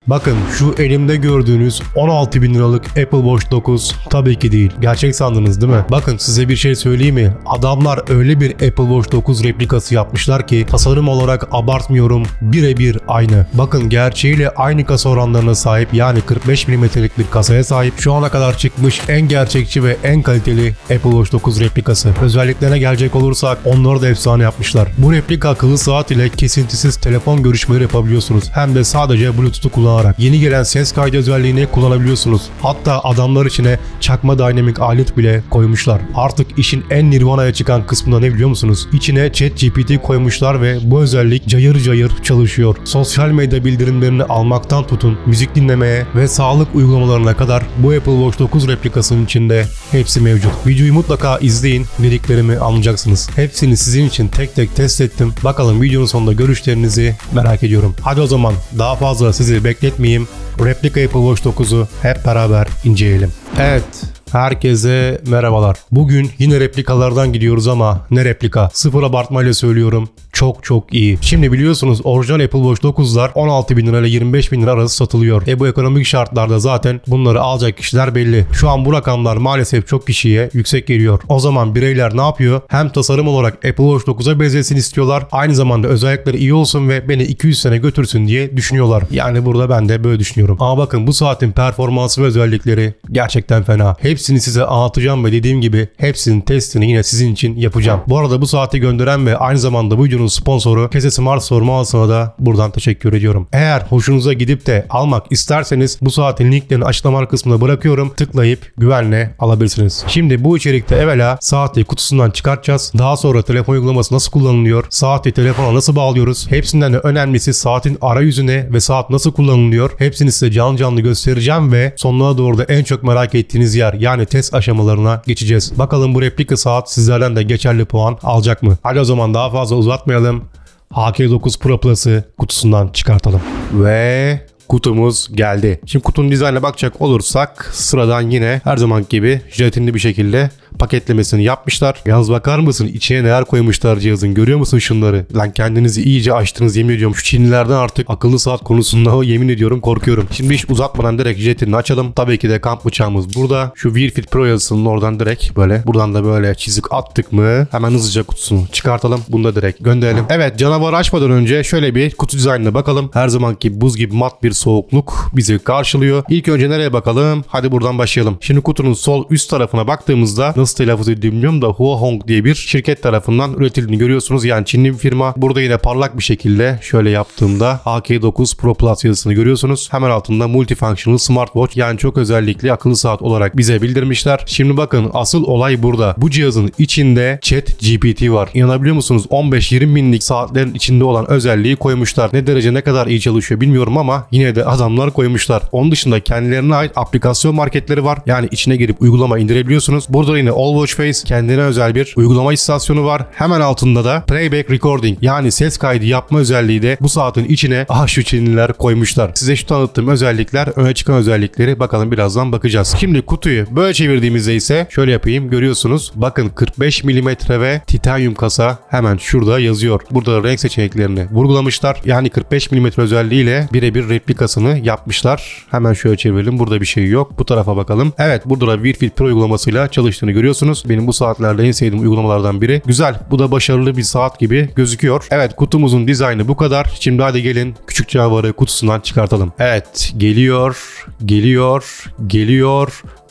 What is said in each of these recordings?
Bakın şu elimde gördüğünüz 16.000 liralık Apple Watch 9 tabii ki değil. Gerçek sandınız değil mi? Bakın size bir şey söyleyeyim mi? Adamlar öyle bir Apple Watch 9 replikası yapmışlar ki tasarım olarak abartmıyorum, birebir aynı. Bakın gerçeğiyle aynı kasa oranlarına sahip, yani 45 mm'lik bir kasaya sahip. Şu ana kadar çıkmış en gerçekçi ve en kaliteli Apple Watch 9 replikası. Özelliklerine gelecek olursak onları da efsane yapmışlar. Bu replika akıllı saat ile kesintisiz telefon görüşmeleri yapabiliyorsunuz. Hem de sadece Bluetooth'u kullanarak. Yeni gelen ses kaydı özelliğini kullanabiliyorsunuz. Hatta adamlar içine çakma dynamic alet bile koymuşlar. Artık işin en nirvanaya çıkan kısmında ne biliyor musunuz? İçine ChatGPT koymuşlar ve bu özellik cayır cayır çalışıyor. Sosyal medya bildirimlerini almaktan tutun, müzik dinlemeye ve sağlık uygulamalarına kadar bu Apple Watch 9 replikasının içinde hepsi mevcut. Videoyu mutlaka izleyin, dediklerimi anlayacaksınız. Hepsini sizin için tek tek test ettim. Bakalım videonun sonunda görüşlerinizi merak ediyorum. Hadi o zaman daha fazla sizi bekletmeyeyim. Replika Apple Watch 9'u hep beraber inceleyelim. Evet. Herkese merhabalar. Bugün yine replikalardan gidiyoruz ama ne replika? Sıfır abartmayla söylüyorum. Çok iyi. Şimdi biliyorsunuz orijinal Apple Watch 9'lar 16.000 lira ile 25.000 lira arası satılıyor. Bu ekonomik şartlarda zaten bunları alacak kişiler belli. Şu an bu rakamlar maalesef çok kişiye yüksek geliyor. O zaman bireyler ne yapıyor? Hem tasarım olarak Apple Watch 9'a benzesin istiyorlar. Aynı zamanda özellikleri iyi olsun ve beni 200 sene götürsün diye düşünüyorlar. Yani burada ben de böyle düşünüyorum. Ama bakın bu saatin performansı ve özellikleri gerçekten fena. Hepsini size anlatacağım ve dediğim gibi hepsinin testini yine sizin için yapacağım. Bu arada bu saati gönderen ve aynı zamanda bu videonun sponsoru Kese Smart Store mağazasına da buradan teşekkür ediyorum. Eğer hoşunuza gidip de almak isterseniz bu saatin linklerini açıklama kısmına bırakıyorum. Tıklayıp güvenle alabilirsiniz. Şimdi bu içerikte evvela saati kutusundan çıkartacağız. Daha sonra telefon uygulaması nasıl kullanılıyor? Saati telefona nasıl bağlıyoruz? Hepsinden de önemlisi saatin arayüzüne ve saat nasıl kullanılıyor? Hepsini size canlı göstereceğim ve sonuna doğru da en çok merak ettiğiniz yer, yani test aşamalarına geçeceğiz. Bakalım bu replika saat sizlerden de geçerli puan alacak mı? Hadi o zaman daha fazla uzatmayalım. HK9 Pro Plus'ı kutusundan çıkartalım. Ve kutumuz geldi. Şimdi kutunun dizaynına bakacak olursak sıradan yine her zaman gibi jelatinli bir şekilde paketlemesini yapmışlar. Yalnız bakar mısın içine neler koymuşlar cihazın, görüyor musun şunları? Lan kendinizi iyice açtınız, yemin ediyorum. Şu Çinlilerden artık akıllı saat konusunda yemin ediyorum korkuyorum. Şimdi hiç uzatmadan direkt jelatinini açalım. Tabii ki de kamp bıçağımız burada. Şu Wear Fit Pro yazısının oradan direkt böyle, buradan da böyle çizik attık mı hemen hızlıca kutusunu çıkartalım. Bunu da direkt gönderelim. Evet, canavarı açmadan önce şöyle bir kutu dizaynına bakalım. Her zamanki buz gibi mat bir soğukluk bizi karşılıyor. İlk önce nereye bakalım? Hadi buradan başlayalım. Şimdi kutunun sol üst tarafına baktığımızda nasıl telaffuz edildiğini bilmiyorum da Huahong diye bir şirket tarafından üretildiğini görüyorsunuz. Yani Çinli bir firma. Burada yine parlak bir şekilde şöyle yaptığımda HK9 Pro Plus yazısını görüyorsunuz. Hemen altında Multifunctional Smartwatch, yani çok özellikli akıllı saat olarak bize bildirmişler. Şimdi bakın asıl olay burada. Bu cihazın içinde ChatGPT var. İnanabiliyor musunuz? 15-20 binlik saatlerin içinde olan özelliği koymuşlar. Ne derece, ne kadar iyi çalışıyor bilmiyorum ama yine de adamlar koymuşlar. Onun dışında kendilerine ait aplikasyon marketleri var. Yani içine girip uygulama indirebiliyorsunuz. Burada yine All Watch Face kendine özel bir uygulama istasyonu var. Hemen altında da Playback Recording, yani ses kaydı yapma özelliği de bu saatin içine şu Çinliler koymuşlar. Size şu tanıttığım özellikler, öne çıkan özellikleri bakalım birazdan bakacağız. Şimdi kutuyu böyle çevirdiğimizde ise şöyle yapayım, görüyorsunuz. Bakın 45 mm ve titanyum kasa hemen şurada yazıyor. Burada renk seçeneklerini vurgulamışlar. Yani 45 mm özelliğiyle birebir replikasını yapmışlar. Hemen şöyle çevirelim. Burada bir şey yok. Bu tarafa bakalım. Evet, burada da Wear Fit Pro uygulamasıyla çalıştığını görüyorsunuz. Benim bu saatlerde en sevdiğim uygulamalardan biri. Güzel. Bu da başarılı bir saat gibi gözüküyor. Evet, kutumuzun dizaynı bu kadar. Şimdi hadi gelin küçük canavarı kutusundan çıkartalım. Evet, geliyor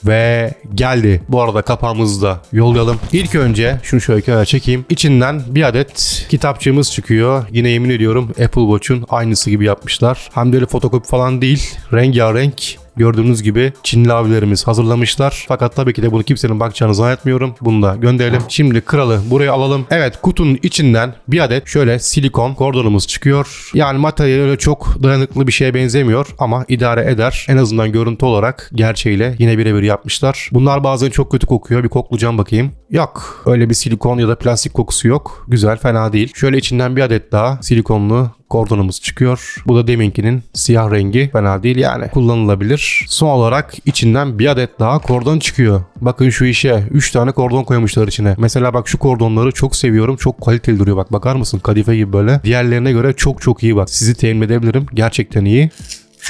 ve geldi. Bu arada kapağımızı da yollayalım. İlk önce şunu şöyle kenara çekeyim. İçinden bir adet kitapçığımız çıkıyor. Yine yemin ediyorum Apple Watch'un aynısı gibi yapmışlar. Hem de öyle fotokopi falan değil. Rengarenk. Gördüğünüz gibi Çinli abilerimiz hazırlamışlar. Fakat tabii ki de bunu kimsenin bakacağını zannetmiyorum. Bunu da gönderelim. Şimdi kralı buraya alalım. Evet, kutunun içinden bir adet şöyle silikon kordonumuz çıkıyor. Yani materyali öyle çok dayanıklı bir şeye benzemiyor ama idare eder. En azından görüntü olarak gerçeğiyle yine birebir yapmışlar. Bunlar bazen çok kötü kokuyor. Bir koklayacağım bakayım. Yok. Öyle bir silikon ya da plastik kokusu yok. Güzel, fena değil. Şöyle içinden bir adet daha silikonlu kordonumuz çıkıyor. Bu da deminkinin siyah rengi. Fena değil yani. Kullanılabilir. Son olarak içinden bir adet daha kordon çıkıyor. Bakın şu işe. 3 tane kordon koymuşlar içine. Mesela bak şu kordonları çok seviyorum. Çok kaliteli duruyor. Bak bakar mısın? Kadife gibi böyle. Diğerlerine göre çok iyi bak. Sizi temin edebilirim. Gerçekten iyi.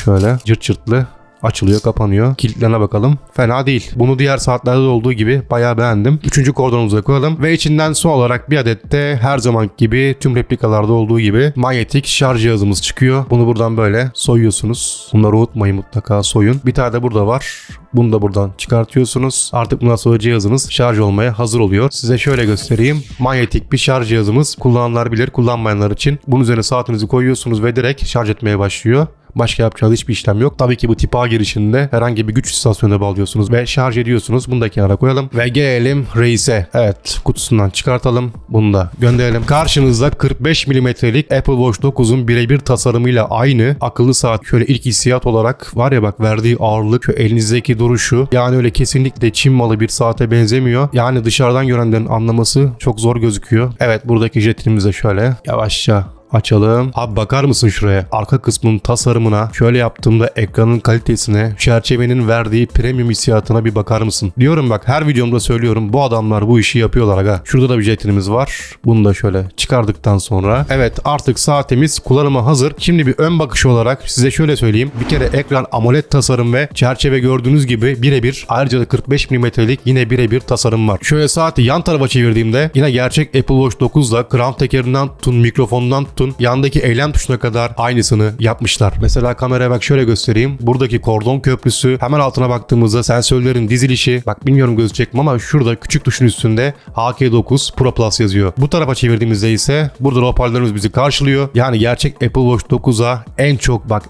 Şöyle cırt cırtlı. Açılıyor, kapanıyor. Kilitlerine bakalım. Fena değil. Bunu diğer saatlerde de olduğu gibi bayağı beğendim. Üçüncü kordonumuza koyalım. Ve içinden son olarak bir adet de her zaman gibi tüm replikalarda olduğu gibi manyetik şarj cihazımız çıkıyor. Bunu buradan böyle soyuyorsunuz. Bunları unutmayın, mutlaka soyun. Bir tane de burada var. Bunu da buradan çıkartıyorsunuz. Artık bundan sonra cihazınız şarj olmaya hazır oluyor. Size şöyle göstereyim. Manyetik bir şarj cihazımız. Kullananlar bilir, kullanmayanlar için. Bunun üzerine saatinizi koyuyorsunuz ve direkt şarj etmeye başlıyor. Başka yapacağınız hiçbir işlem yok. Tabii ki bu tip A girişinde herhangi bir güç istasyonuna bağlıyorsunuz ve şarj ediyorsunuz. Bunu da kenara koyalım ve gelelim reise. Evet, kutusundan çıkartalım. Bunu da gönderelim. Karşınızda 45 mm'lik Apple Watch 9'un birebir tasarımıyla aynı akıllı saat. Şöyle ilk hissiyat olarak var ya, bak verdiği ağırlık, şu elinizdeki duruşu, yani öyle kesinlikle Çin malı bir saate benzemiyor. Yani dışarıdan görenlerin anlaması çok zor gözüküyor. Evet, buradaki jetimizi de şöyle yavaşça açalım. Abi bakar mısın şuraya? Arka kısmının tasarımına, şöyle yaptığımda ekranın kalitesine, çerçevenin verdiği premium hissiyatına bir bakar mısın? Diyorum bak, her videomda söylüyorum, bu adamlar bu işi yapıyorlar aga. Şurada da bir jetimiz var. Bunu da şöyle çıkardıktan sonra evet, artık saatimiz kullanıma hazır. Şimdi bir ön bakış olarak size şöyle söyleyeyim. Bir kere ekran AMOLED tasarım ve çerçeve gördüğünüz gibi birebir. Ayrıca da 45 mm'lik yine birebir tasarım var. Şöyle saati yan tarafa çevirdiğimde yine gerçek Apple Watch 9'la crown tekerinden tutun, mikrofonundan tutun, yandaki eylem tuşuna kadar aynısını yapmışlar. Mesela kameraya bak, şöyle göstereyim. Buradaki kordon köprüsü, hemen altına baktığımızda sensörlerin dizilişi, bak bilmiyorum gözükecek mi ama şurada küçük tuşun üstünde HK9 Pro Plus yazıyor. Bu tarafa çevirdiğimizde ise burada hoparlörümüz bizi karşılıyor. Yani gerçek Apple Watch 9'a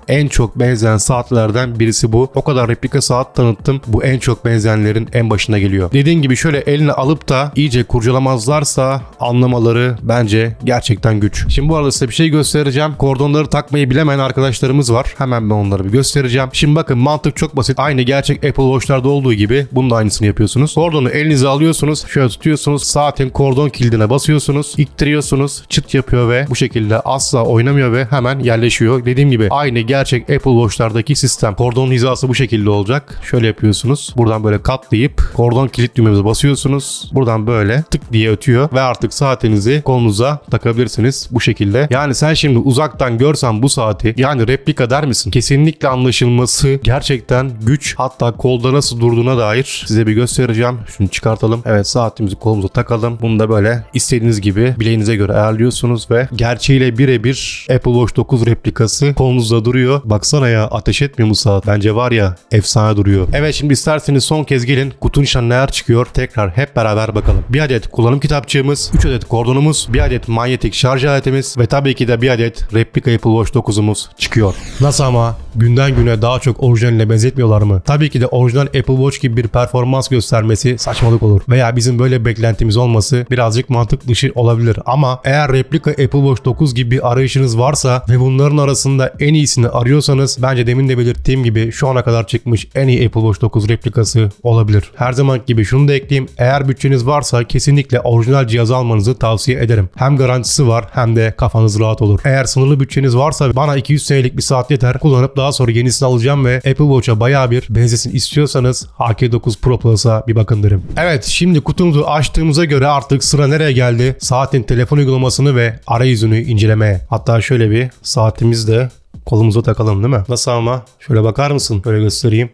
en çok benzeyen saatlerden birisi bu. O kadar replika saat tanıttım. Bu en çok benzeyenlerin en başına geliyor. Dediğim gibi şöyle eline alıp da iyice kurcalamazlarsa anlamaları bence gerçekten güç. Şimdi bu arada size bir şey göstereceğim. Kordonları takmayı bilemeyen arkadaşlarımız var. Hemen ben onları bir göstereceğim. Şimdi bakın, mantık çok basit. Aynı gerçek Apple Watch'larda olduğu gibi bunun da aynısını yapıyorsunuz. Kordonu elinize alıyorsunuz. Şöyle tutuyorsunuz. Saatin kordon kilidine basıyorsunuz. İttiriyorsunuz. Çıt yapıyor ve bu şekilde asla oynamıyor ve hemen yerleşiyor. Dediğim gibi aynı gerçek Apple Watch'lardaki sistem. Kordon hizası bu şekilde olacak. Şöyle yapıyorsunuz. Buradan böyle katlayıp kordon kilit düğmemize basıyorsunuz. Buradan böyle tık diye ötüyor ve artık saatinizi kolunuza takabilirsiniz bu şekilde. Yani sen şimdi uzaktan görsen bu saati, yani replika der misin? Kesinlikle anlaşılması gerçekten güç. Hatta kolda nasıl durduğuna dair size bir göstereceğim. Şunu çıkartalım. Evet, saatimizi kolumuza takalım. Bunu da böyle istediğiniz gibi bileğinize göre ayarlıyorsunuz ve gerçeğiyle birebir Apple Watch 9 replikası kolunuzda duruyor. Baksana ya, ateş etmiyor mu saat? Bence var ya, efsane duruyor. Evet, şimdi isterseniz son kez gelin, kutunun içinden neler çıkıyor tekrar hep beraber bakalım. Bir adet kullanım kitapçığımız, 3 adet kordonumuz, bir adet manyetik şarj aletimiz ve tabii ki de bir adet replika Apple Watch 9'umuz çıkıyor. Nasıl ama? Günden güne daha çok orijinaline benzetmiyorlar mı? Tabii ki de orijinal Apple Watch gibi bir performans göstermesi saçmalık olur. Veya bizim böyle beklentimiz olması birazcık mantık dışı olabilir. Ama eğer replika Apple Watch 9 gibi bir arayışınız varsa ve bunların arasında en iyisini arıyorsanız, bence demin de belirttiğim gibi şu ana kadar çıkmış en iyi Apple Watch 9 replikası olabilir. Her zaman gibi şunu da ekleyeyim. Eğer bütçeniz varsa kesinlikle orijinal cihazı almanızı tavsiye ederim. Hem garantisi var hem de kafanız rahat olur. Eğer sınırlı bütçeniz varsa, bana 200 TL'lik bir saat yeter, kullanıp daha sonra yenisini alacağım ve Apple Watch'a bayağı bir benzesin istiyorsanız HK9 Pro Plus'a bir bakın derim. Evet, şimdi kutumuzu açtığımıza göre artık sıra nereye geldi? Saatin telefon uygulamasını ve arayüzünü incelemeye. Hatta şöyle bir saatimizi de kolumuza takalım, değil mi? Nasıl ama? Şöyle bakar mısın? Böyle göstereyim.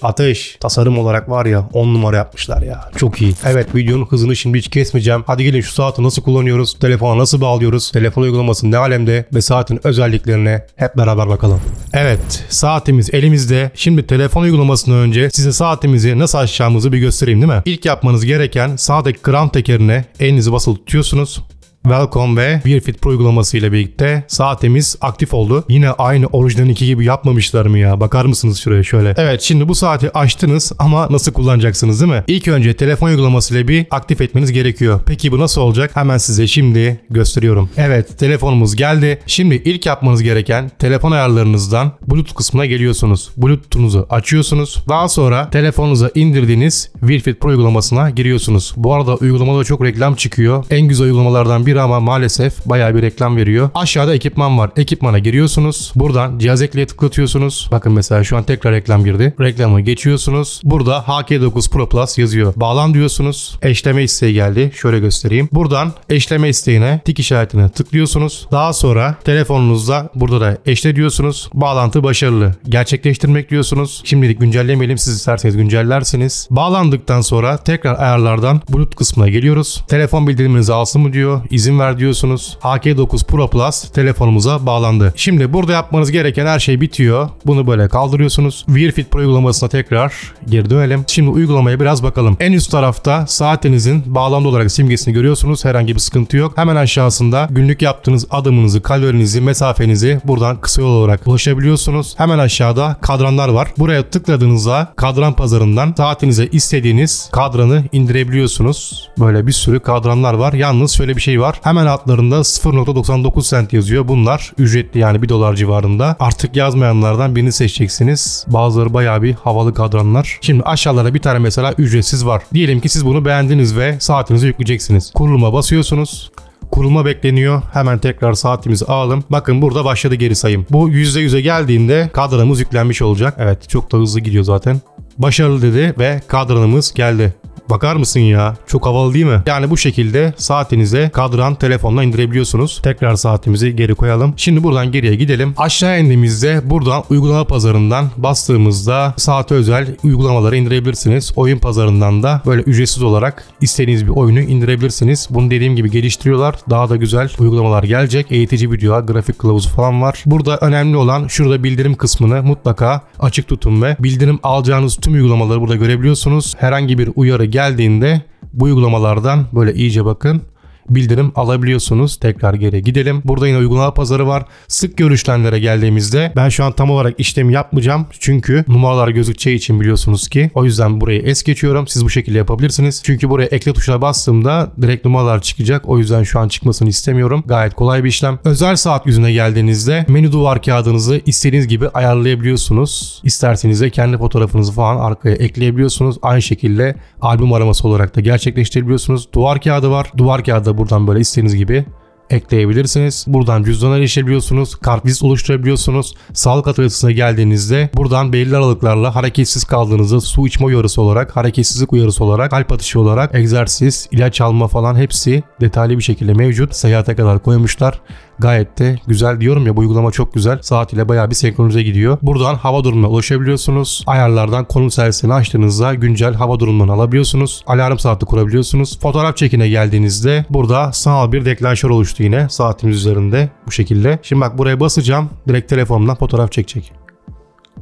Ateş. Tasarım olarak var ya, 10 numara yapmışlar ya. Çok iyi. Evet, videonun hızını şimdi hiç kesmeyeceğim. Hadi gelin şu saati nasıl kullanıyoruz? Telefona nasıl bağlıyoruz? Telefon uygulaması ne alemde? Ve saatin özelliklerine hep beraber bakalım. Evet, saatimiz elimizde. Şimdi telefon uygulamasından önce size saatimizi nasıl açacağımızı bir göstereyim, değil mi? İlk yapmanız gereken, sağdaki crown tekerine elinizi basılı tutuyorsunuz. Welcome ve Wear Fit Pro uygulaması ile birlikte saatimiz aktif oldu. Yine aynı orijinalinki gibi yapmamışlar mı ya? Bakar mısınız şuraya şöyle? Evet, şimdi bu saati açtınız ama nasıl kullanacaksınız, değil mi? İlk önce telefon uygulaması ile bir aktif etmeniz gerekiyor. Peki bu nasıl olacak? Hemen size şimdi gösteriyorum. Evet, telefonumuz geldi. Şimdi ilk yapmanız gereken, telefon ayarlarınızdan Bluetooth kısmına geliyorsunuz. Bluetooth'unuzu açıyorsunuz. Daha sonra telefonunuza indirdiğiniz Wear Fit Pro uygulamasına giriyorsunuz. Bu arada uygulamada çok reklam çıkıyor. En güzel uygulamalardan biri biri ama maalesef bayağı bir reklam veriyor. Aşağıda ekipman var. Ekipmana giriyorsunuz. Buradan cihaz ekleye tıklatıyorsunuz. Bakın mesela şu an tekrar reklam girdi. Reklamı geçiyorsunuz. Burada HK9 Pro Plus yazıyor. Bağlan diyorsunuz. Eşleme isteği geldi. Şöyle göstereyim. Buradan eşleme isteğine tik işaretine tıklıyorsunuz. Daha sonra telefonunuzda burada da eşle diyorsunuz. Bağlantı başarılı. Gerçekleştirmek diyorsunuz. Şimdilik güncellemeyelim. Siz isterseniz güncellersiniz. Bağlandıktan sonra tekrar ayarlardan Bluetooth kısmına geliyoruz. Telefon bildiriminizi alsın mı diyor. İzin ver diyorsunuz. HK9 Pro Plus telefonumuza bağlandı. Şimdi burada yapmanız gereken her şey bitiyor. Bunu böyle kaldırıyorsunuz. Wear Fit Pro uygulamasına tekrar geri dönelim. Şimdi uygulamaya biraz bakalım. En üst tarafta saatinizin bağlamlı olarak simgesini görüyorsunuz. Herhangi bir sıkıntı yok. Hemen aşağısında günlük yaptığınız adımınızı, kalorinizi, mesafenizi buradan kısa yol olarak ulaşabiliyorsunuz. Hemen aşağıda kadranlar var. Buraya tıkladığınızda kadran pazarından saatinize istediğiniz kadranı indirebiliyorsunuz. Böyle bir sürü kadranlar var. Yalnız şöyle bir şey var. Hemen altlarında 0.99 cent yazıyor. Bunlar ücretli, yani $1 civarında. Artık yazmayanlardan birini seçeceksiniz. Bazıları bayağı bir havalı kadranlar. Şimdi aşağılarda bir tane mesela ücretsiz var. Diyelim ki siz bunu beğendiniz ve saatinize yükleyeceksiniz. Kuruluma basıyorsunuz. Kurulma bekleniyor. Hemen tekrar saatimizi alalım. Bakın burada başladı geri sayım. Bu %100'e geldiğinde kadranımız yüklenmiş olacak. Evet, çok da hızlı gidiyor zaten. Başarılı dedi ve kadranımız geldi. Bakar mısın ya? Çok havalı değil mi? Yani bu şekilde saatinize kadran telefonla indirebiliyorsunuz. Tekrar saatimizi geri koyalım. Şimdi buradan geriye gidelim. Aşağı indiğimizde buradan uygulama pazarından bastığımızda saate özel uygulamaları indirebilirsiniz. Oyun pazarından da böyle ücretsiz olarak istediğiniz bir oyunu indirebilirsiniz. Bunu dediğim gibi geliştiriyorlar. Daha da güzel uygulamalar gelecek. Eğitici video, grafik kılavuzu falan var. Burada önemli olan şurada bildirim kısmını mutlaka açık tutun ve bildirim alacağınız tüm uygulamaları burada görebiliyorsunuz. Herhangi bir uyarı geldiğinde bu uygulamalardan böyle iyice bakın, bildirim alabiliyorsunuz. Tekrar geri gidelim. Burada yine uygulama pazarı var. Sık görüşlenlere geldiğimizde ben şu an tam olarak işlemi yapmayacağım. Çünkü numaralar gözükeceği için biliyorsunuz ki. O yüzden burayı es geçiyorum. Siz bu şekilde yapabilirsiniz. Çünkü buraya ekle tuşuna bastığımda direkt numaralar çıkacak. O yüzden şu an çıkmasını istemiyorum. Gayet kolay bir işlem. Özel saat yüzüne geldiğinizde menü duvar kağıdınızı istediğiniz gibi ayarlayabiliyorsunuz. İsterseniz de kendi fotoğrafınızı falan arkaya ekleyebiliyorsunuz. Aynı şekilde albüm araması olarak da gerçekleştirebiliyorsunuz. Duvar kağıdı var. Duvar kağıdı buradan böyle istediğiniz gibi ekleyebilirsiniz. Buradan cüzdana erişebiliyorsunuz. Kartvizit oluşturabiliyorsunuz. Sağlık haritasına geldiğinizde buradan belirli aralıklarla hareketsiz kaldığınızda su içme uyarısı olarak, hareketsizlik uyarısı olarak, kalp atışı olarak, egzersiz, ilaç alma falan hepsi detaylı bir şekilde mevcut. Seyahate kadar koymuşlar. Gayet de güzel, diyorum ya, bu uygulama çok güzel. Saat ile bayağı bir senkronize gidiyor. Buradan hava durumuna ulaşabiliyorsunuz. Ayarlardan konum servisini açtığınızda güncel hava durumunu alabiliyorsunuz. Alarm saati kurabiliyorsunuz. Fotoğraf çekine geldiğinizde burada sanal bir deklanşör oluştu yine saatimiz üzerinde bu şekilde. Şimdi bak, buraya basacağım. Direkt telefonumdan fotoğraf çekecek.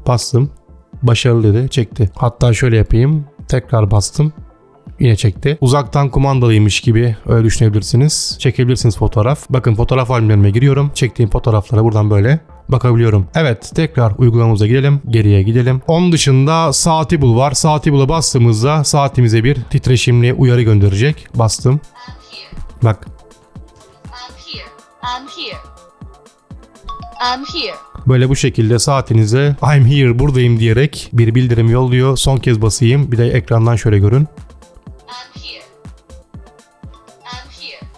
Bastım. Başarılı dedi. Çekti. Hatta şöyle yapayım. Tekrar bastım. Yine çekti. Uzaktan kumandalıymış gibi öyle düşünebilirsiniz. Çekebilirsiniz fotoğraf. Bakın, fotoğraf albümlerime giriyorum. Çektiğim fotoğraflara buradan böyle bakabiliyorum. Evet, tekrar uygulamamıza gidelim. Geriye gidelim. Onun dışında Saatable var. Saatable'a bastığımızda saatimize bir titreşimli uyarı gönderecek. Bastım. Bak. I'm here. Böyle bu şekilde saatinize I'm here, buradayım diyerek bir bildirim yolluyor. Son kez basayım. Bir de ekrandan şöyle görün.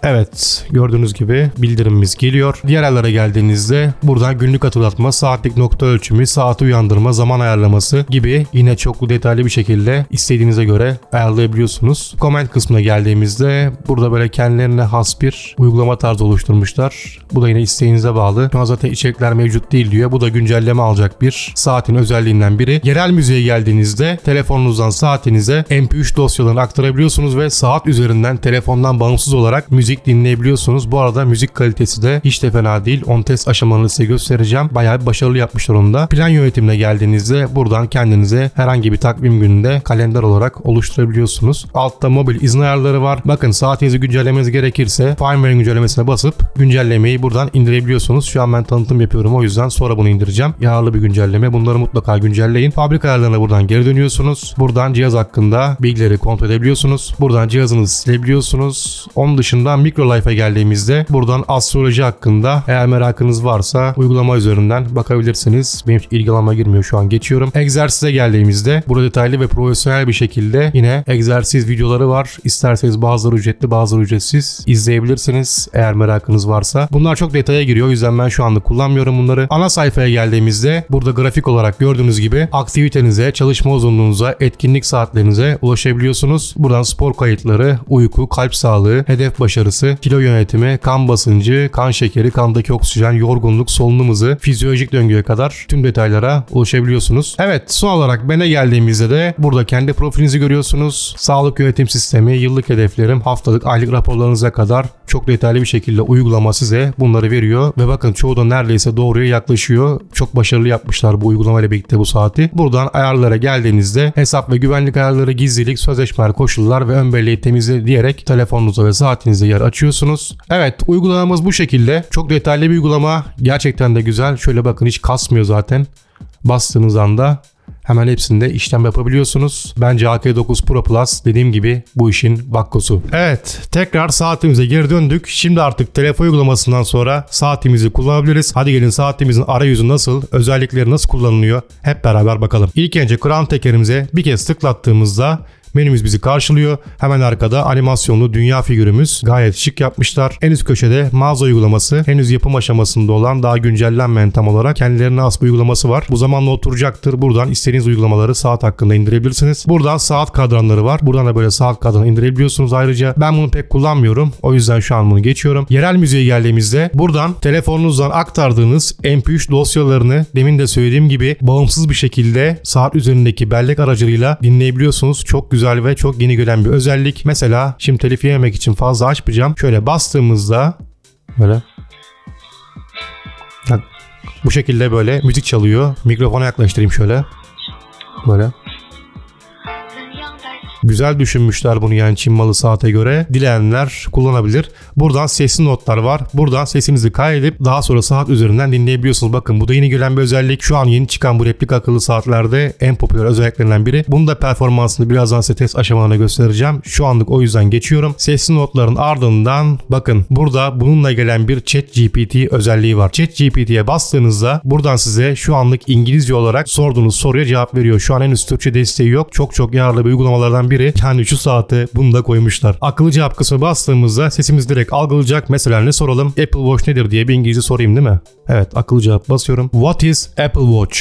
Evet, gördüğünüz gibi bildirimimiz geliyor. Diğer ayarlara geldiğinizde buradan günlük hatırlatma, saatlik nokta ölçümü, saati uyandırma, zaman ayarlaması gibi yine çok detaylı bir şekilde istediğinize göre ayarlayabiliyorsunuz. Comment kısmına geldiğimizde burada böyle kendilerine has bir uygulama tarzı oluşturmuşlar. Bu da yine isteğinize bağlı. Şu an zaten içerikler mevcut değil diyor. Bu da güncelleme alacak bir saatin özelliğinden biri. Yerel müziğe geldiğinizde telefonunuzdan saatinize MP3 dosyalarını aktarabiliyorsunuz ve saat üzerinden telefondan bağımsız olarak müzik dinleyebiliyorsunuz. Bu arada müzik kalitesi de hiç de fena değil. On test aşamalarını size göstereceğim. Bayağı bir başarılı yapmışlar onu da. Plan yönetimine geldiğinizde buradan kendinize herhangi bir takvim gününde kalender olarak oluşturabiliyorsunuz. Altta mobil izin ayarları var. Bakın, saatinizi güncellemeniz gerekirse firmware güncellemesine basıp güncellemeyi buradan indirebiliyorsunuz. Şu an ben tanıtım yapıyorum, o yüzden sonra bunu indireceğim. Yararlı bir güncelleme. Bunları mutlaka güncelleyin. Fabrika ayarlarına buradan geri dönüyorsunuz. Buradan cihaz hakkında bilgileri kontrol edebiliyorsunuz. Buradan cihazınızı silebiliyorsunuz. Onun dışında Micro Life'a geldiğimizde buradan astroloji hakkında eğer merakınız varsa uygulama üzerinden bakabilirsiniz. Benim ilgi alanıma girmiyor, şu an geçiyorum. Egzersize geldiğimizde burada detaylı ve profesyonel bir şekilde yine egzersiz videoları var. İsterseniz bazıları ücretli, bazıları ücretsiz izleyebilirsiniz eğer merakınız varsa. Bunlar çok detaya giriyor, o yüzden ben şu anda kullanmıyorum bunları. Ana sayfaya geldiğimizde burada grafik olarak gördüğünüz gibi aktivitenize, çalışma uzunluğunuza, etkinlik saatlerinize ulaşabiliyorsunuz. Buradan spor kayıtları, uyku, kalp sağlığı, hedef başarısı, kilo yönetimi, kan basıncı, kan şekeri, kandaki oksijen, yorgunluk, solunum hızı, fizyolojik döngüye kadar tüm detaylara ulaşabiliyorsunuz. Evet, son olarak bana geldiğimizde de burada kendi profilinizi görüyorsunuz. Sağlık yönetim sistemi, yıllık hedeflerim, haftalık, aylık raporlarınıza kadar çok detaylı bir şekilde uygulama size bunları veriyor ve bakın çoğu da neredeyse doğruya yaklaşıyor. Çok başarılı yapmışlar bu uygulamayla birlikte bu saati. Buradan ayarlara geldiğinizde hesap ve güvenlik ayarları, gizlilik, sözleşmeli koşullar ve ön belleği temizle diyerek telefonunuza ve saatinizde yer açıyorsunuz. Evet, uygulamamız bu şekilde. Çok detaylı bir uygulama. Gerçekten de güzel. Şöyle bakın, hiç kasmıyor zaten. Bastığınız anda hemen hepsinde işlem yapabiliyorsunuz. Bence AK9 Pro Plus dediğim gibi bu işin vakkosu. Evet, tekrar saatimize geri döndük. Şimdi artık telefon uygulamasından sonra saatimizi kullanabiliriz. Hadi gelin saatimizin arayüzü nasıl, özellikleri nasıl kullanılıyor hep beraber bakalım. İlk önce Crown tekerimize bir kez tıklattığımızda menümüz bizi karşılıyor. Hemen arkada animasyonlu dünya figürümüz, gayet şık yapmışlar. En üst köşede mağaza uygulaması, henüz yapım aşamasında olan, daha güncellenmeyen tam olarak kendilerine has bir uygulaması var. Bu zamanla oturacaktır. Buradan istediğiniz uygulamaları saat hakkında indirebilirsiniz. Buradan saat kadranları var. Buradan da böyle saat kadranı indirebiliyorsunuz ayrıca. Ben bunu pek kullanmıyorum, o yüzden şu an bunu geçiyorum. Yerel müziğe geldiğimizde buradan telefonunuzdan aktardığınız MP3 dosyalarını demin de söylediğim gibi bağımsız bir şekilde saat üzerindeki bellek aracılığıyla dinleyebiliyorsunuz. Çok güzel ve çok yeni gelen bir özellik. Mesela şimdi telif yememek için fazla açmayacağım. Şöyle bastığımızda böyle bu şekilde böyle müzik çalıyor. Mikrofona yaklaştırayım şöyle. Böyle. Güzel düşünmüşler bunu, yani Çin malı saate göre. Dileyenler kullanabilir. Buradan sesli notlar var. Buradan sesinizi kaydedip daha sonra saat üzerinden dinleyebiliyorsunuz. Bakın bu da yeni gelen bir özellik. Şu an yeni çıkan bu replika akıllı saatlerde en popüler özelliklerinden biri. Bunun da performansını birazdan size test aşamalarına göstereceğim. Şu anlık o yüzden geçiyorum. Sesli notların ardından bakın burada bununla gelen bir ChatGPT özelliği var. ChatGPT'ye bastığınızda buradan size şu anlık İngilizce olarak sorduğunuz soruya cevap veriyor. Şu an henüz Türkçe desteği yok. Çok yararlı bir uygulamalardan biri. Yani şu saate bunu da koymuşlar. Akıllı cevap kısmı bastığımızda sesimiz direkt algılayacak. Mesela ne soralım? Apple Watch nedir diye bir İngilizce sorayım değil mi? Evet, akıllı cevap basıyorum. What is Apple Watch?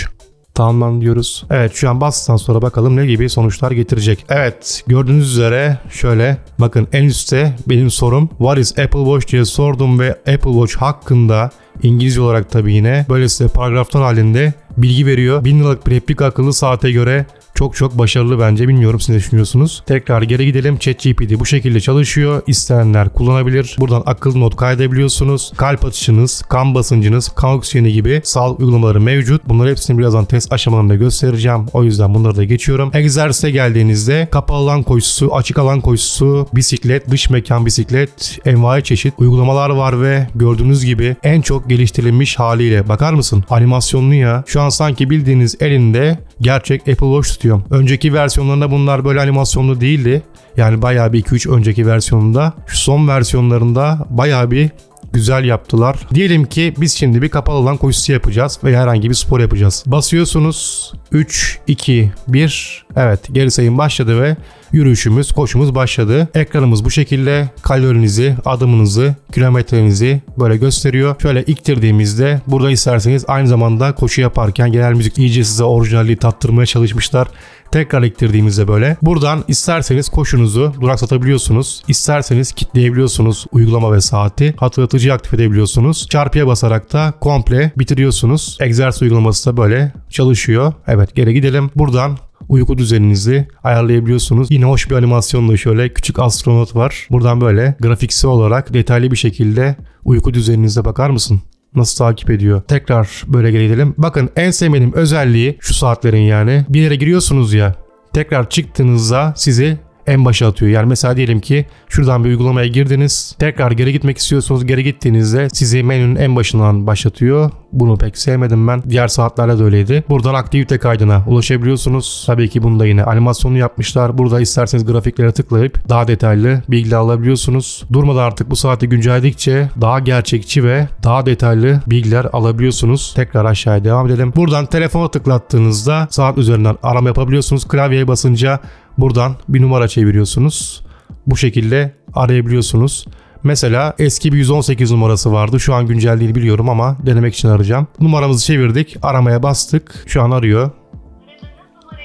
Tamam diyoruz. Evet, şu an bastıktan sonra bakalım ne gibi sonuçlar getirecek. Evet, gördüğünüz üzere şöyle bakın, en üstte benim sorum What is Apple Watch diye sordum ve Apple Watch hakkında İngilizce olarak tabii yine böyle size paragraflar halinde bilgi veriyor. 1000 liralık bir replika akıllı saate göre çok başarılı bence. Bilmiyorum siz ne düşünüyorsunuz. Tekrar geri gidelim. ChatGPT bu şekilde çalışıyor. İsteyenler kullanabilir. Buradan akıllı not kaydedebiliyorsunuz. Kalp atışınız, kan basıncınız, kan oksijeni gibi sağlık uygulamaları mevcut. Bunları hepsini birazdan test aşamalarında göstereceğim. O yüzden bunları da geçiyorum. Egzersize geldiğinizde kapalı alan koşusu, açık alan koşusu, bisiklet, dış mekan bisiklet, envai çeşit uygulamalar var ve gördüğünüz gibi en çok geliştirilmiş haliyle. Bakar mısın? Animasyonlu ya. Şu an sanki bildiğiniz elinde gerçek Apple Watch tutuyor. Önceki versiyonlarında bunlar böyle animasyonlu değildi. Yani bayağı bir 2-3 önceki versiyonunda. Şu son versiyonlarında bayağı bir güzel yaptılar. Diyelim ki biz şimdi bir kapalı alan koşusu yapacağız veya herhangi bir spor yapacağız. Basıyorsunuz. 3, 2, 1. Evet, geri sayım başladı ve yürüyüşümüz, koşumuz başladı. Ekranımız bu şekilde. Kalorinizi, adımınızı, kilometrenizi böyle gösteriyor. Şöyle iktirdiğimizde burada isterseniz aynı zamanda koşu yaparken genel müzik iyice size orijinalliği tattırmaya çalışmışlar. Tekrar iktirdiğimizde böyle. Buradan isterseniz koşunuzu duraksatabiliyorsunuz. İsterseniz kilitleyebiliyorsunuz uygulama ve saati. Hatırlatıcıyı aktif edebiliyorsunuz. Çarpıya basarak da komple bitiriyorsunuz. Egzersiz uygulaması da böyle çalışıyor. Evet, geri gidelim. Buradan uyku düzeninizi ayarlayabiliyorsunuz. Yine hoş bir animasyonla şöyle küçük astronot var. Buradan böyle grafiksel olarak detaylı bir şekilde uyku düzeninize bakar mısın? Nasıl takip ediyor? Tekrar böyle geri gidelim. Bakın en sevmediğim özelliği şu saatlerin, yani bir yere giriyorsunuz ya, tekrar çıktığınızda sizi en başa atıyor. Yani mesela diyelim ki şuradan bir uygulamaya girdiniz. Tekrar geri gitmek istiyorsunuz. Geri gittiğinizde sizi menünün en başından başlatıyor. Bunu pek sevmedim ben. Diğer saatlerde de öyleydi. Buradan aktivite kaydına ulaşabiliyorsunuz. Tabii ki bunda yine animasyonu yapmışlar. Burada isterseniz grafiklere tıklayıp daha detaylı bilgi alabiliyorsunuz. Durmadan artık bu saati güncelledikçe daha gerçekçi ve daha detaylı bilgiler alabiliyorsunuz. Tekrar aşağıya devam edelim. Buradan telefona tıklattığınızda saat üzerinden arama yapabiliyorsunuz. Klavyeye basınca buradan bir numara çeviriyorsunuz. Bu şekilde arayabiliyorsunuz. Mesela eski bir 118 numarası vardı. Şu an güncel değil biliyorum ama denemek için arayacağım. Numaramızı çevirdik. Aramaya bastık. Şu an arıyor.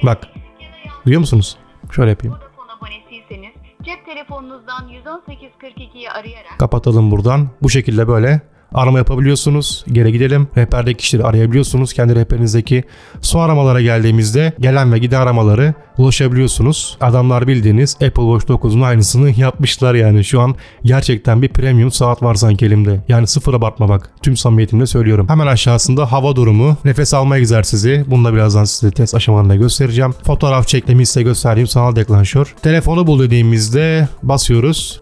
Bak. Duyuyor musunuz? Şöyle yapayım. Cep telefonunuzdan 118.42'yi arayarak Kapatalım buradan. Bu şekilde böyle arama yapabiliyorsunuz. Geri gidelim. Rehberdeki kişileri arayabiliyorsunuz. Kendi rehberinizdeki son aramalara geldiğimizde gelen ve giden aramaları ulaşabiliyorsunuz. Adamlar bildiğiniz Apple Watch 9'un aynısını yapmışlar yani. Şu an gerçekten bir premium saat var sanki elimde. Yani sıfır abartma bak. Tüm samimiyetimle söylüyorum. Hemen aşağısında hava durumu, nefes alma egzersizi. Bunu da birazdan size test aşamalarında göstereceğim. Fotoğraf çekmemi size gösterdiğim sanal deklanşör. Telefonu bul dediğimizde basıyoruz.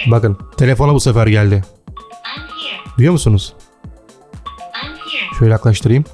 Bakın telefona bu sefer geldi. Duyuyor musunuz? Şöyle yaklaştırayım.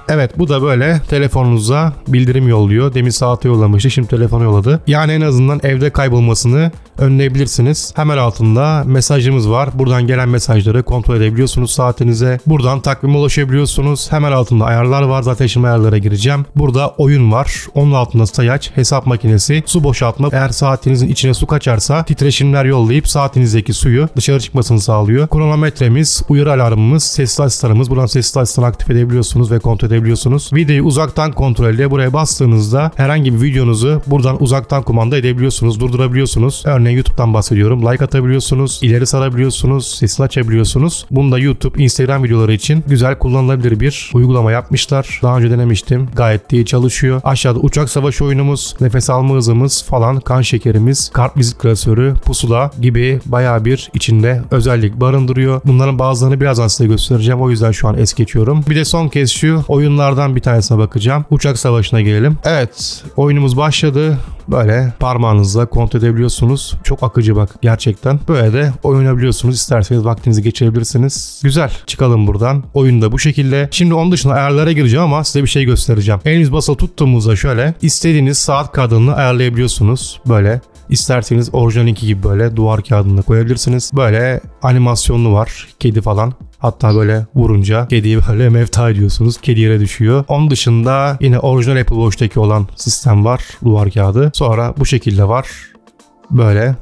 Evet, bu da böyle telefonunuza bildirim yolluyor. Demin saate yollamıştı, şimdi telefona yolladı. Yani en azından evde kaybolmasını önleyebilirsiniz. Hemen altında mesajımız var. Buradan gelen mesajları kontrol edebiliyorsunuz saatinize. Buradan takvime ulaşabiliyorsunuz. Hemen altında ayarlar var. Zaten şimdi ayarlara gireceğim. Burada oyun var. Onun altında sayaç, hesap makinesi, su boşaltma. Eğer saatinizin içine su kaçarsa titreşimler yollayıp saatinizdeki suyu dışarı çıkmasını sağlıyor. Kronometremiz, uyarı alarmımız, sesli asistanımız. Buradan sesli asistanı aktif edebiliyorsunuz ve kontrol edebiliyorsunuz. Videoyu uzaktan kontrolle buraya bastığınızda herhangi bir videonuzu buradan uzaktan kumanda edebiliyorsunuz, durdurabiliyorsunuz. Örneğin YouTube'dan bahsediyorum. Like atabiliyorsunuz, ileri sarabiliyorsunuz, sesini açabiliyorsunuz. Bunu da YouTube, Instagram videoları için güzel kullanılabilir bir uygulama yapmışlar. Daha önce denemiştim. Gayet iyi çalışıyor. Aşağıda uçak savaşı oyunumuz, nefes alma hızımız falan, kan şekerimiz, kartvizit klasörü, pusula gibi bayağı bir içinde özellik barındırıyor. Bunların bazılarını birazdan size göstereceğim. O yüzden şu an es geçiyorum. Bir de son kez şu oyunlardan bir tanesine bakacağım. Uçak savaşına gelelim. Evet, oyunumuz başladı. Böyle parmağınızla kontrol edebiliyorsunuz. Çok akıcı bak gerçekten. Böyle de oynayabiliyorsunuz. İsterseniz vaktinizi geçirebilirsiniz. Güzel. Çıkalım buradan. Oyun da bu şekilde. Şimdi onun dışında ayarlara gireceğim ama size bir şey göstereceğim. Eliniz basılı tuttuğumuzda şöyle istediğiniz saat kadranını ayarlayabiliyorsunuz. Böyle. İsterseniz orijinalinki gibi böyle duvar kağıdına koyabilirsiniz. Böyle animasyonlu var. Kedi falan. Hatta böyle vurunca kediyi böyle mevta ediyorsunuz. Kedi yere düşüyor. Onun dışında yine orijinal Apple Watch'taki olan sistem var. Duvar kağıdı. Sonra bu şekilde var. Böyle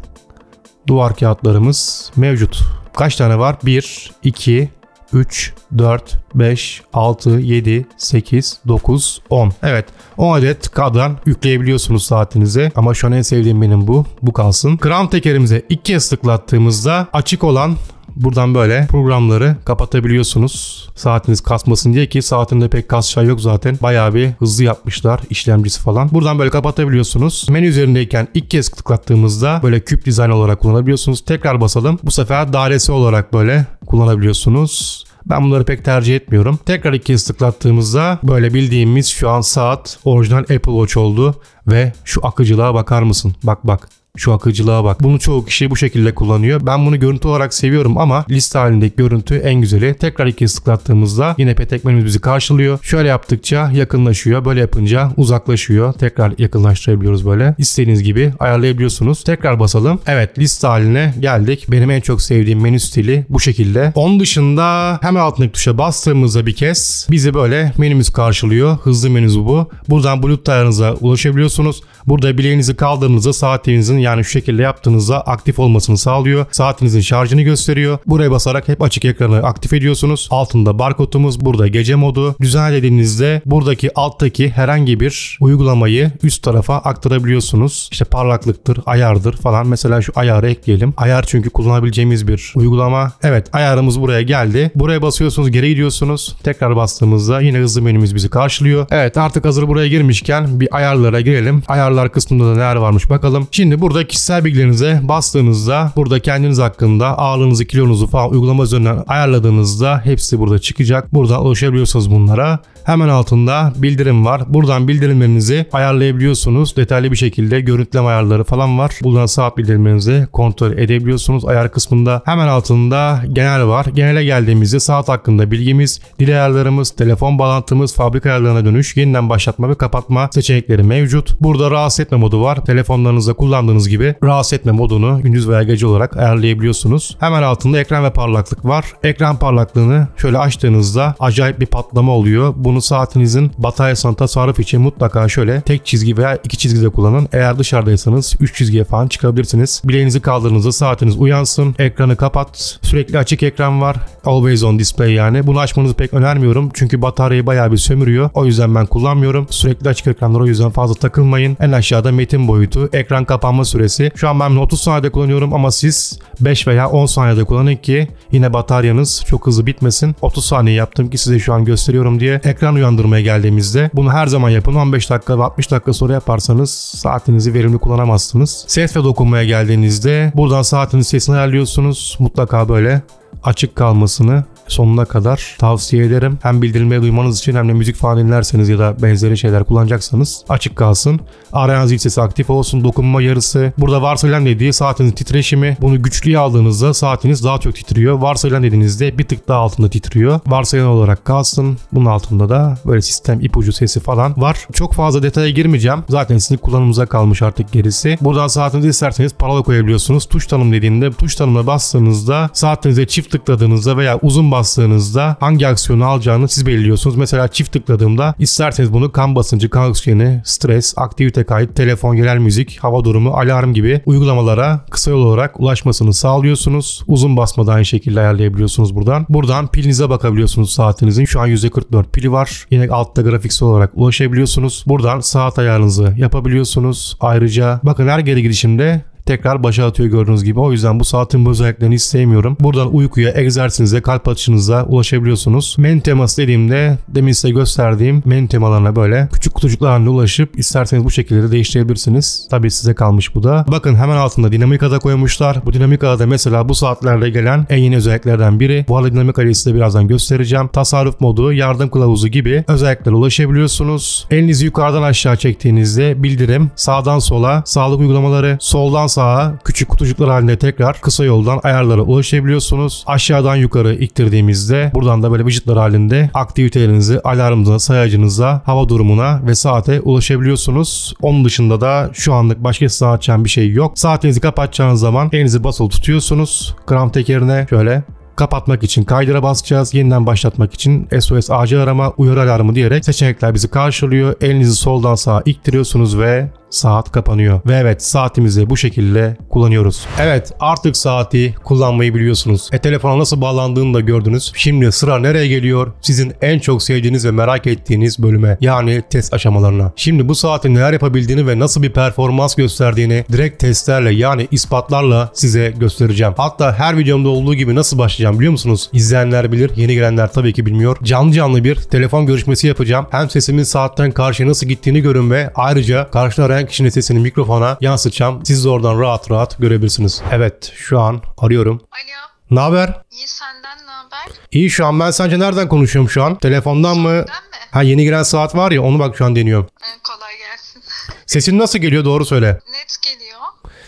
duvar kağıtlarımız mevcut. Kaç tane var? 1, 2, 3, 4, 5, 6, 7, 8, 9, 10. Evet, 10 adet kadran yükleyebiliyorsunuz saatinize. Ama şu an en sevdiğim benim bu. Bu kalsın. Crown tekerimize 2 kez tıklattığımızda açık olan buradan böyle programları kapatabiliyorsunuz. Saatiniz kasmasın diye, ki saatinde pek kasacağı yok zaten. Bayağı bir hızlı yapmışlar işlemcisi falan. Buradan böyle kapatabiliyorsunuz. Menü üzerindeyken ilk kez tıklattığımızda böyle küp dizayn olarak kullanabiliyorsunuz. Tekrar basalım. Bu sefer dairesi olarak böyle kullanabiliyorsunuz. Ben bunları pek tercih etmiyorum. Tekrar ilk kez tıklattığımızda böyle bildiğimiz şu an saat orijinal Apple Watch oldu. Ve şu akıcılığa bakar mısın? Bak bak. Şu akıcılığa bak. Bunu çoğu kişi bu şekilde kullanıyor. Ben bunu görüntü olarak seviyorum ama liste halindeki görüntü en güzeli. Tekrar iki kez tıklattığımızda yine petek menümüz bizi karşılıyor. Şöyle yaptıkça yakınlaşıyor. Böyle yapınca uzaklaşıyor. Tekrar yakınlaştırabiliyoruz böyle. İstediğiniz gibi ayarlayabiliyorsunuz. Tekrar basalım. Evet, liste haline geldik. Benim en çok sevdiğim menü stili bu şekilde. Onun dışında hemen altındaki tuşa bastığımızda bir kez bizi böyle menümüz karşılıyor. Hızlı menüsü bu. Buradan Bluetooth ayarınıza ulaşabiliyorsunuz. Burada bileğinizi kaldırdığınızda saatinizin, yani şu şekilde yaptığınızda aktif olmasını sağlıyor. Saatinizin şarjını gösteriyor. Buraya basarak hep açık ekranı aktif ediyorsunuz. Altında barkodumuz, burada gece modu. Düzenlediğinizde buradaki alttaki herhangi bir uygulamayı üst tarafa aktarabiliyorsunuz. İşte parlaklıktır, ayardır falan. Mesela şu ayarı ekleyelim. Ayar çünkü kullanabileceğimiz bir uygulama. Evet, ayarımız buraya geldi. Buraya basıyorsunuz, geri gidiyorsunuz. Tekrar bastığımızda yine hızlı menümüz bizi karşılıyor. Evet, artık hazır buraya girmişken bir ayarlara girelim. Ayarlar Ayarlar kısmında da neler varmış bakalım. Şimdi burada kişisel bilgilerinize bastığınızda burada kendiniz hakkında ağırlığınızı, kilonuzu falan uygulama üzerinden ayarladığınızda hepsi burada çıkacak. Buradan ulaşabiliyorsunuz bunlara. Hemen altında bildirim var. Buradan bildirimlerinizi ayarlayabiliyorsunuz. Detaylı bir şekilde görüntüleme ayarları falan var. Buradan saat bildirimlerinizi kontrol edebiliyorsunuz. Ayar kısmında hemen altında genel var. Genele geldiğimizde saat hakkında bilgimiz, dil ayarlarımız, telefon bağlantımız, fabrika ayarlarına dönüş, yeniden başlatma ve kapatma seçenekleri mevcut. Burada rahatsız etme modu var. Telefonlarınızda kullandığınız gibi rahatsız etme modunu gündüz veya gece olarak ayarlayabiliyorsunuz. Hemen altında ekran ve parlaklık var. Ekran parlaklığını şöyle açtığınızda acayip bir patlama oluyor. Bunu saatinizin bataryasına tasarruf için mutlaka şöyle tek çizgi veya iki çizgide kullanın. Eğer dışarıdaysanız 3 çizgiye falan çıkabilirsiniz. Bileğinizi kaldırdığınızda saatiniz uyansın. Ekranı kapat. Sürekli açık ekran var. Always on display yani. Bunu açmanızı pek önermiyorum. Çünkü bataryayı bayağı bir sömürüyor. O yüzden ben kullanmıyorum. Sürekli açık ekranlar, o yüzden fazla takılmayın. En aşağıda metin boyutu, ekran kapanma süresi. Şu an ben 30 saniyede kullanıyorum ama siz 5 veya 10 saniyede kullanın ki yine bataryanız çok hızlı bitmesin. 30 saniye yaptım ki size şu an gösteriyorum diye. Ekran uyandırmaya geldiğimizde bunu her zaman yapın. 15 dakika ve 60 dakika sonra yaparsanız saatinizi verimli kullanamazsınız. Ses ve dokunmaya geldiğinizde buradan saatiniz sesini ayarlıyorsunuz. Mutlaka böyle açık kalmasını sonuna kadar tavsiye ederim. Hem bildirimleri duymanız için hem de müzik falan dinlerseniz ya da benzeri şeyler kullanacaksanız açık kalsın. Arayan zil sesi aktif olsun. Dokunma yarısı. Burada varsayılan dediği saatinizin titreşimi. Bunu güçlüye aldığınızda saatiniz daha çok titriyor. Varsayılan dediğinizde bir tık daha altında titriyor. Varsayılan olarak kalsın. Bunun altında da böyle sistem ipucu sesi falan var. Çok fazla detaya girmeyeceğim. Zaten sizin kullanımınıza kalmış artık gerisi. Buradan saatinizi isterseniz parola koyabiliyorsunuz. Tuş tanım dediğinde tuş tanımına bastığınızda saatinize çift tıkladığınızda veya uzun bastığınızda hangi aksiyonu alacağını siz belirliyorsunuz. Mesela çift tıkladığımda isterseniz bunu kan basıncı, kan oksijeni, stres, aktivite kayıt, telefon, yerel müzik, hava durumu, alarm gibi uygulamalara kısa yol olarak ulaşmasını sağlıyorsunuz. Uzun basmadan aynı şekilde ayarlayabiliyorsunuz buradan. Buradan pilinize bakabiliyorsunuz saatinizin. Şu an %44 pili var. Yine altta grafiksel olarak ulaşabiliyorsunuz. Buradan saat ayarınızı yapabiliyorsunuz. Ayrıca bakın her geri gidişimde tekrar başa atıyor gördüğünüz gibi. O yüzden bu saatin bu özelliklerini hiç sevmiyorum. Buradan uykuya, egzersizinize, kalp atışınıza ulaşabiliyorsunuz. Menü teması dediğimde demin size gösterdiğim menü temalarına böyle küçük kutucuklar halinde ulaşıp isterseniz bu şekilde de değiştirebilirsiniz. Tabii size kalmış bu da. Bakın hemen altında dinamik ada koymuşlar. Bu dinamik ada mesela bu saatlerde gelen en yeni özelliklerden biri. Bu arada dinamik adayı size birazdan göstereceğim. Tasarruf modu, yardım kılavuzu gibi özelliklere ulaşabiliyorsunuz. Elinizi yukarıdan aşağı çektiğinizde bildirim, sağdan sola, sağlık uygulamaları, soldan sağa küçük kutucuklar halinde tekrar kısa yoldan ayarlara ulaşabiliyorsunuz. Aşağıdan yukarı ittirdiğimizde buradan da böyle widgetler halinde aktivitelerinizi, alarmınıza, sayacınıza, hava durumuna ve saate ulaşabiliyorsunuz. Onun dışında da şu anlık başka size açacağım bir şey yok. Saatinizi kapatacağınız zaman elinizi basılı tutuyorsunuz. Kram tekerine şöyle kapatmak için kaydıra basacağız. Yeniden başlatmak için SOS acil arama, uyarı alarmı diyerek seçenekler bizi karşılıyor. Elinizi soldan sağa ittiriyorsunuz ve saat kapanıyor. Ve evet, saatimizi bu şekilde kullanıyoruz. Evet, artık saati kullanmayı biliyorsunuz. Telefona nasıl bağlandığını da gördünüz. Şimdi sıra nereye geliyor? Sizin en çok sevdiğiniz ve merak ettiğiniz bölüme, yani test aşamalarına. Şimdi bu saatin neler yapabildiğini ve nasıl bir performans gösterdiğini direkt testlerle, yani ispatlarla size göstereceğim. Hatta her videomda olduğu gibi nasıl başlayacağım biliyor musunuz? İzleyenler bilir, yeni gelenler tabii ki bilmiyor. Canlı bir telefon görüşmesi yapacağım. Hem sesimin saatten karşıya nasıl gittiğini görün ve ayrıca karşıda arayan kişinin sesini mikrofona yansıtacağım. Siz de oradan rahat rahat görebilirsiniz. Evet, şu an arıyorum. Alo. Ne haber? İyi, senden ne haber? İyi, şu an ben sence nereden konuşuyorum şu an? Telefondan mı? Senden mi? Ha, yeni giren saat var ya, onu bak şu an deniyorum. Kolay gelsin. Sesin nasıl geliyor, doğru söyle. Net geliyor.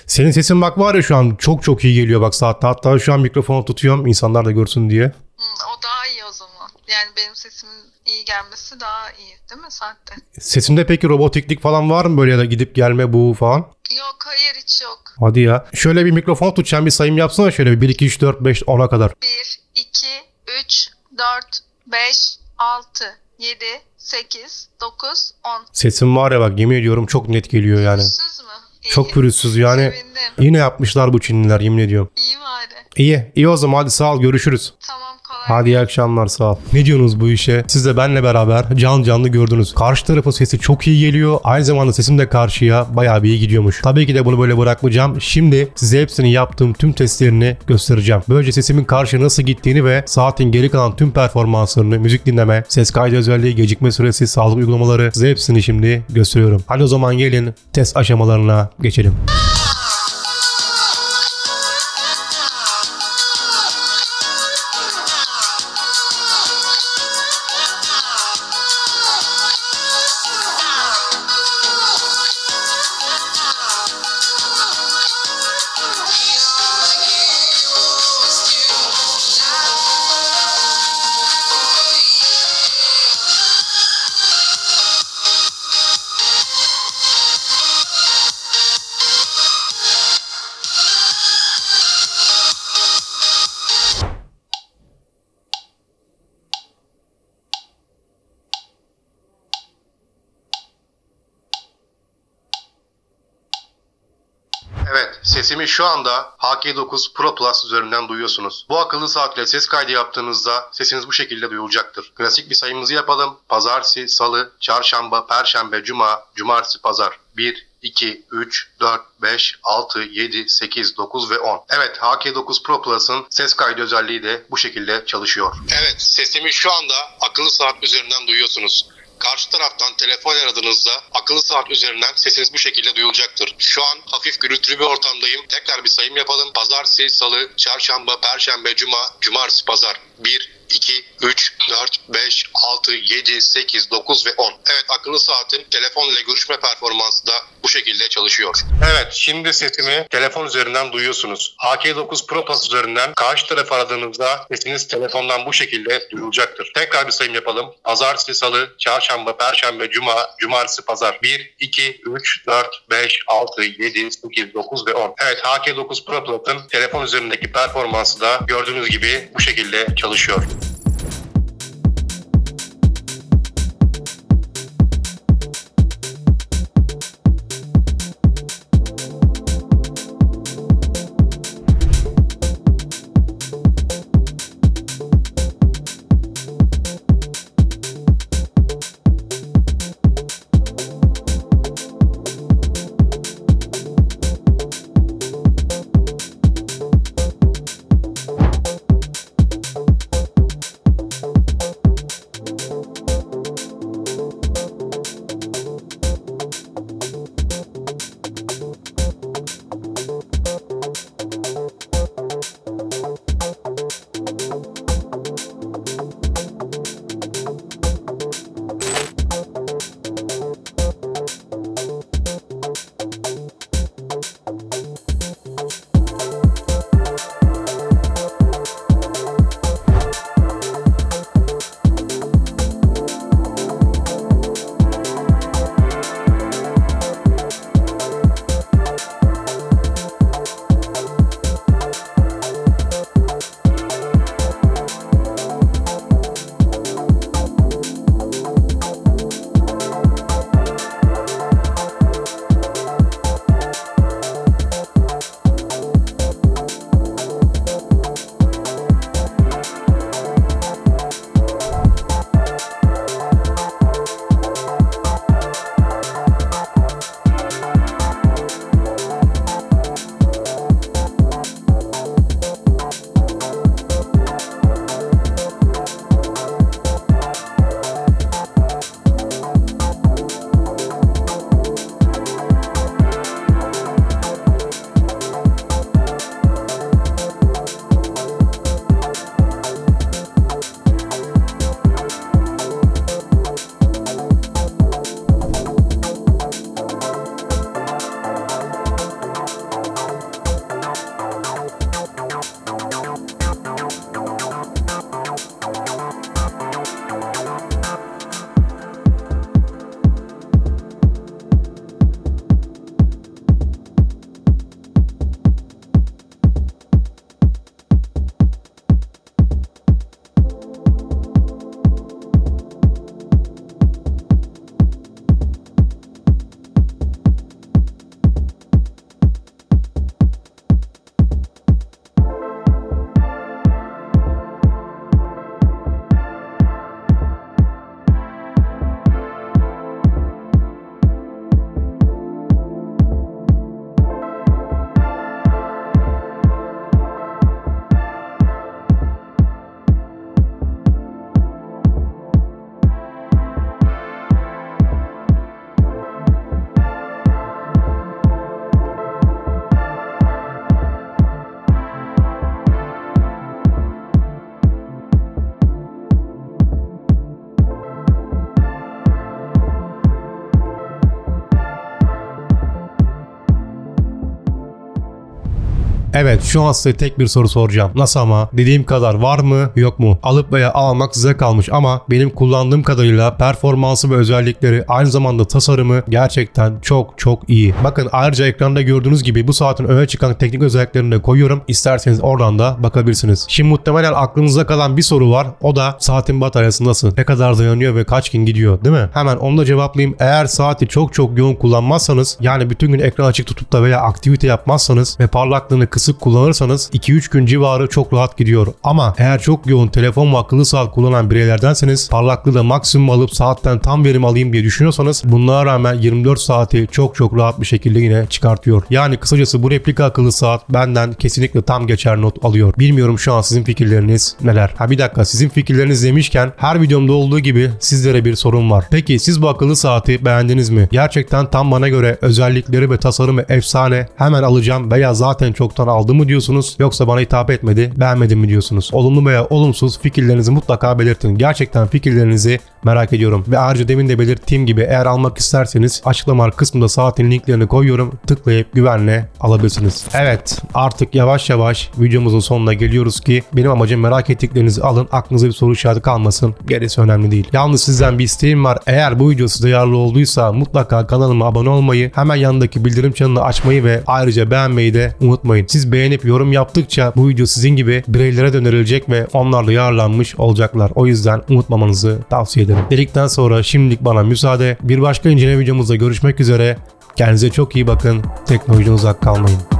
Senin sesin bak var ya şu an çok iyi geliyor bak saatte. Hatta şu an mikrofonu tutuyorum insanlar da görsün diye. O daha iyi o zaman. Yani benim sesimin iyi gelmesi daha iyi değil mi saatte? Sesimde peki robotiklik falan var mı böyle, ya da gidip gelme bu falan? Yok, hayır, hiç yok. Hadi ya. Şöyle bir mikrofon tutacağım, bir sayım yapsana şöyle, 1, 2, 3, 4, 5, 10'a kadar. 1, 2, 3, 4, 5, 6, 7, 8, 9, 10. Sesim var ya bak, yemin ediyorum çok net geliyor yani. Pürüzsüz mü? İyi. Çok pürüzsüz yani. Sevindim. Yine yapmışlar bu Çinliler, yemin ediyorum. İyi bari. İyi o zaman, hadi sağ ol, görüşürüz. Tamam, kolay Hadi iyi akşamlar, sağ ol. Ne diyorsunuz bu işe? Siz de benle beraber canlı gördünüz. Karşı tarafın sesi çok iyi geliyor. Aynı zamanda sesim de karşıya bayağı bir iyi gidiyormuş. Tabii ki de bunu böyle bırakmayacağım. Şimdi size hepsini yaptığım tüm testlerini göstereceğim. Böylece sesimin karşıya nasıl gittiğini ve saatin geri kalan tüm performanslarını, müzik dinleme, ses kaydı özelliği, gecikme süresi, sağlık uygulamaları, size hepsini şimdi gösteriyorum. Hadi o zaman gelin test aşamalarına geçelim. Evet, sesimi şu anda HK9 Pro Plus üzerinden duyuyorsunuz. Bu akıllı saatle ses kaydı yaptığınızda sesiniz bu şekilde duyulacaktır. Klasik bir sayımızı yapalım. Pazartesi, salı, çarşamba, perşembe, cuma, cumartesi, pazar. 1, 2, 3, 4, 5, 6, 7, 8, 9 ve 10. Evet, HK9 Pro Plus'ın ses kaydı özelliği de bu şekilde çalışıyor. Evet, sesimi şu anda akıllı saat üzerinden duyuyorsunuz. Karşı taraftan telefon aradığınızda akıllı saat üzerinden sesiniz bu şekilde duyulacaktır. Şu an hafif gürültülü bir ortamdayım. Tekrar bir sayım yapalım. Pazartesi, salı, çarşamba, perşembe, cuma, cumartesi, pazar. 1, 2, 3, 4, 5, 6, 7, 8, 9 ve 10. Evet, akıllı saatin telefon ile görüşme performansı da bu şekilde çalışıyor. Evet, şimdi sesimi telefon üzerinden duyuyorsunuz. HK9 Pro Plus üzerinden karşı tarafı aradığınızda sesiniz telefondan bu şekilde duyulacaktır. Tekrar bir sayım yapalım. Pazartesi, salı, çarşamba, perşembe, cuma, cumartesi, pazar. 1, 2, 3, 4, 5, 6, 7, 8, 9 ve 10. Evet, HK9 Pro Plus'ın telefon üzerindeki performansı da gördüğünüz gibi bu şekilde çalışıyor. Evet, şu an size tek bir soru soracağım. Nasıl ama? Dediğim kadar var mı yok mu? Alıp veya almak size kalmış ama benim kullandığım kadarıyla performansı ve özellikleri, aynı zamanda tasarımı gerçekten çok iyi. Bakın, ayrıca ekranda gördüğünüz gibi bu saatin öne çıkan teknik özelliklerini de koyuyorum. İsterseniz oradan da bakabilirsiniz. Şimdi muhtemelen aklınızda kalan bir soru var. O da saatin bataryası nasıl? Ne kadar dayanıyor ve kaç gün gidiyor, değil mi? Hemen onu da cevaplayayım. Eğer saati çok yoğun kullanmazsanız, yani bütün gün ekran açık tutup da veya aktivite yapmazsanız ve parlaklığını kısık kullanırsanız 2-3 gün civarı çok rahat gidiyor. Ama eğer çok yoğun telefon ve akıllı saat kullanan bireylerdenseniz, parlaklığı da maksimum alıp saatten tam verim alayım diye düşünüyorsanız, bunlara rağmen 24 saati çok rahat bir şekilde yine çıkartıyor. Yani kısacası bu replika akıllı saat benden kesinlikle tam geçer not alıyor. Bilmiyorum şu an sizin fikirleriniz neler? Bir dakika, sizin fikirleriniz demişken her videomda olduğu gibi sizlere bir sorum var. Peki siz bu akıllı saati beğendiniz mi? Gerçekten tam bana göre özellikleri ve tasarımı efsane, hemen alacağım veya zaten çoktan aldım mı diyorsunuz? Yoksa bana hitap etmedi, beğenmedim mi diyorsunuz? Olumlu veya olumsuz fikirlerinizi mutlaka belirtin. Gerçekten fikirlerinizi merak ediyorum. Ve ayrıca demin de belirttiğim gibi eğer almak isterseniz açıklama kısmında saatin linklerini koyuyorum. Tıklayıp güvenle alabilirsiniz. Evet, artık yavaş videomuzun sonuna geliyoruz ki benim amacım merak ettiklerinizi alın. Aklınıza bir soru işareti kalmasın. Gerisi önemli değil. Yalnız sizden bir isteğim var. Eğer bu video size yararlı olduysa mutlaka kanalıma abone olmayı, hemen yanındaki bildirim çanını açmayı ve ayrıca beğenmeyi de unutmayın. Siz beğenip yorum yaptıkça bu video sizin gibi bireylere de önerilecek ve onlarla yararlanmış olacaklar. O yüzden unutmamanızı tavsiye ederim. Dedikten sonra şimdilik bana müsaade. Bir başka inceleme videomuzda görüşmek üzere. Kendinize çok iyi bakın. Teknolojiden uzak kalmayın.